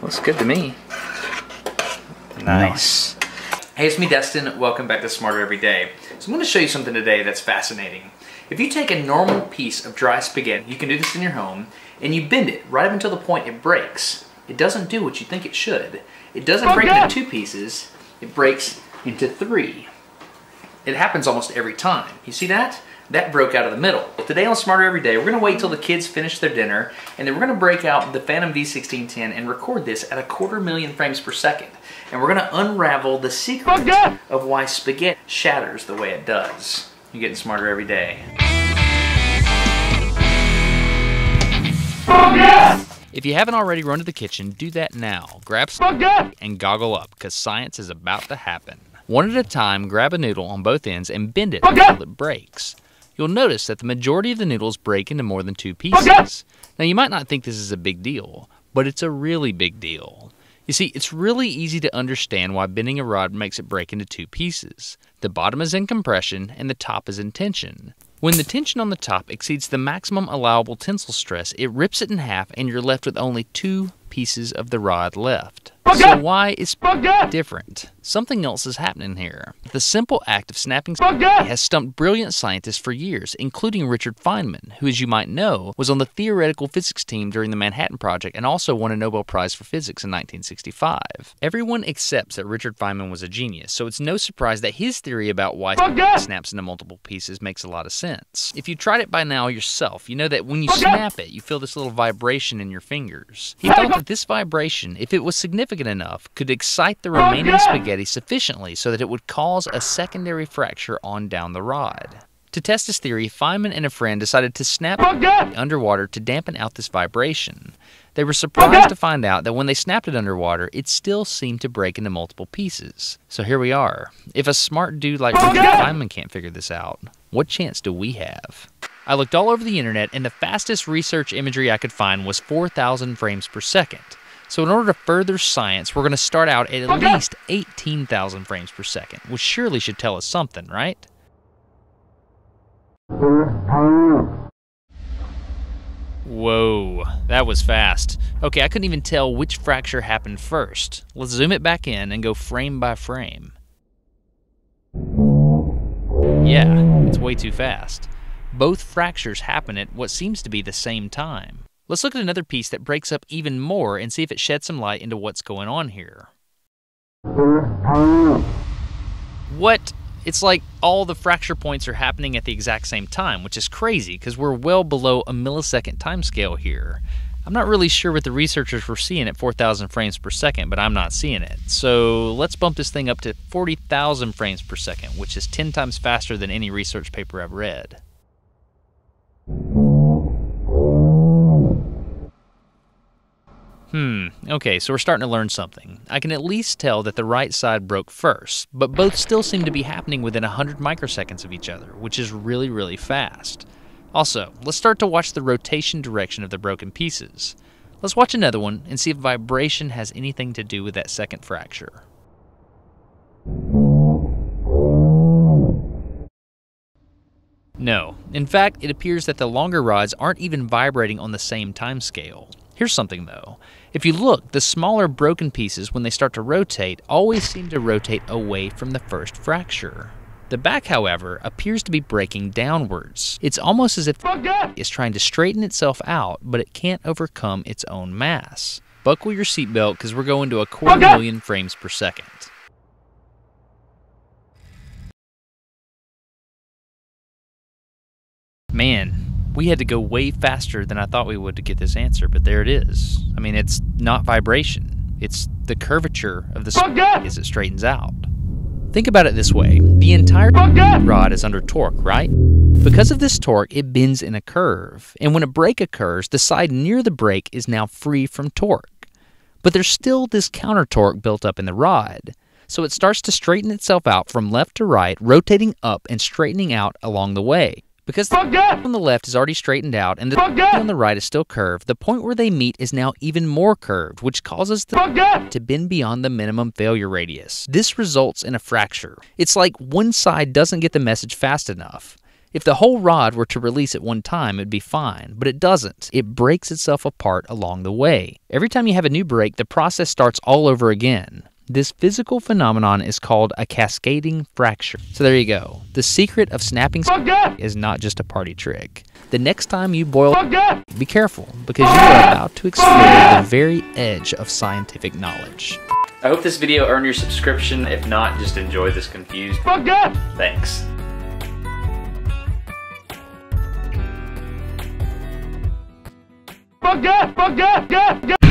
Looks good to me. Nice. Hey, it's me, Destin. Welcome back to Smarter Every Day. So I'm going to show you something today that's fascinating. If you take a normal piece of dry spaghetti, you can do this in your home, and you bend it right up until the point it breaks, it doesn't do what you think it should. It doesn't break into two pieces, it breaks into three. It happens almost every time. You see that? That broke out of the middle. Today on Smarter Every Day, we're going to wait till the kids finish their dinner, and then we're going to break out the Phantom V1610 and record this at 250,000 frames per second. And we're going to unravel the secret of why spaghetti shatters the way it does. You're getting smarter every day. If you haven't already run to the kitchen, do that now. Grab spaghetti and goggle up, because science is about to happen. One at a time, grab a noodle on both ends and bend it until it breaks. You'll notice that the majority of the noodles break into more than two pieces. Now, you might not think this is a big deal, but it's a really big deal. You see, it's really easy to understand why bending a rod makes it break into two pieces. The bottom is in compression and the top is in tension. When the tension on the top exceeds the maximum allowable tensile stress, it rips it in half and you're left with only two pieces of the rod left. So why is spaghetti different? Something else is happening here. The simple act of snapping spaghetti has stumped brilliant scientists for years, including Richard Feynman, who, as you might know, was on the theoretical physics team during the Manhattan Project and also won a Nobel Prize for Physics in 1965. Everyone accepts that Richard Feynman was a genius, so it's no surprise that his theory about why spaghetti snaps into multiple pieces makes a lot of sense. If you tried it by now yourself, you know that when you snap it, you feel this little vibration in your fingers. He thought that this vibration, if it was significant enough, could excite the remaining spaghetti sufficiently so that it would cause a secondary fracture on down the rod. To test his theory, Feynman and a friend decided to snap it underwater to dampen out this vibration. They were surprised to find out that when they snapped it underwater, it still seemed to break into multiple pieces. So here we are. If a smart dude like Richard Feynman can't figure this out, what chance do we have? I looked all over the internet, and the fastest research imagery I could find was 4,000 frames per second. So in order to further science, we're going to start out at least 18,000 frames per second, which surely should tell us something, right? Whoa, that was fast. Okay, I couldn't even tell which fracture happened first. Let's zoom it back in and go frame by frame. Yeah, it's way too fast. Both fractures happen at what seems to be the same time. Let's look at another piece that breaks up even more and see if it sheds some light into what's going on here. What? It's like all the fracture points are happening at the exact same time, which is crazy because we're well below a millisecond timescale here. I'm not really sure what the researchers were seeing at 4,000 frames per second, but I'm not seeing it. So let's bump this thing up to 40,000 frames per second, which is 10 times faster than any research paper I've read. Okay, so we're starting to learn something. I can at least tell that the right side broke first, but both still seem to be happening within 100 microseconds of each other, which is really, really fast. Also, let's start to watch the rotation direction of the broken pieces. Let's watch another one and see if vibration has anything to do with that second fracture. No. In fact, it appears that the longer rods aren't even vibrating on the same time scale. Here's something though. If you look, the smaller broken pieces, when they start to rotate, always seem to rotate away from the first fracture. The back, however, appears to be breaking downwards. It's almost as if it's trying to straighten itself out, but it can't overcome its own mass. Buckle your seatbelt because we're going to 250,000 frames per second. Man, we had to go way faster than I thought we would to get this answer, but there it is. I mean, it's not vibration. It's the curvature of the spaghetti as it straightens out. Think about it this way. The entire rod is under torque, right? Because of this torque, it bends in a curve. And when a break occurs, the side near the break is now free from torque. But there's still this counter torque built up in the rod. So it starts to straighten itself out from left to right, rotating up and straightening out along the way. Because the on the left is already straightened out and the on the right is still curved, the point where they meet is now even more curved, which causes the to bend beyond the minimum failure radius. This results in a fracture. It's like one side doesn't get the message fast enough. If the whole rod were to release at one time, it'd be fine, but it doesn't. It breaks itself apart along the way. Every time you have a new break, the process starts all over again. This physical phenomenon is called a cascading fracture. So there you go. The secret of snapping spaghetti is not just a party trick. The next time you boil spaghetti, be careful, because you are about to explore the very edge of scientific knowledge. I hope this video earned your subscription. If not, just enjoy this confused spaghetti. Thanks. Spaghetti, spaghetti, spaghetti.